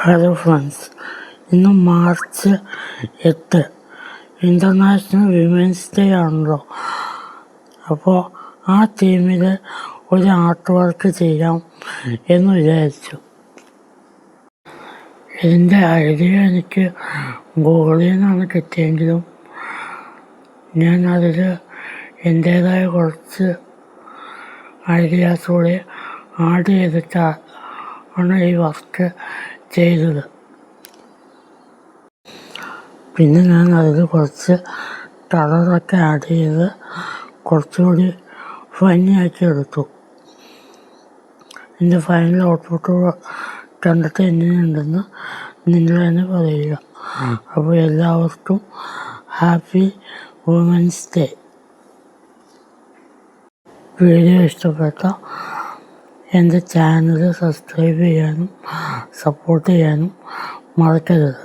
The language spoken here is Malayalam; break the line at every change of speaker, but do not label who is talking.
ഹലോ ഫ്രണ്ട്സ്, ഇന്ന് മാർച്ച് 8 ഇൻ്റർനാഷണൽ വിമൻസ് ഡേ ആണല്ലോ. അപ്പോൾ ആ തീമിൽ ഒരു ആർട്ട് വർക്ക് ചെയ്യാം എന്ന് വിചാരിച്ചു. ഇതിൻ്റെ ഐഡിയ എനിക്ക് ഗൂഗിളിൽ നിന്നാണ് കിട്ടിയെങ്കിലും ഞാൻ അതിൽ എൻ്റേതായ കുറച്ച് ഐഡിയാസ് കൂടി ആഡ് ചെയ്തിട്ടാണ് ഈ വർക്ക് ചെയ്തത്. പിന്നെ ഞാൻ അതിൽ കുറച്ച് കളറൊക്കെ ആഡ് ചെയ്ത് കുറച്ചുകൂടി ഭംഗിയാക്കി എടുത്തു. എൻ്റെ ഫൈനൽ ഔട്ട്പുട്ട് കണ്ടിട്ട് എങ്ങനെയുണ്ടെന്ന് നിങ്ങൾ തന്നെ പറയുക. അപ്പോൾ എല്ലാവർക്കും ഹാപ്പി വുമൻസ് ഡേ. വീഡിയോ ഇഷ്ടപ്പെട്ട എൻ്റെ ചാനൽ സബ്സ്ക്രൈബ് ചെയ്യാനും സപ്പോർട്ട് ചെയ്യാനും മറക്കരുത്.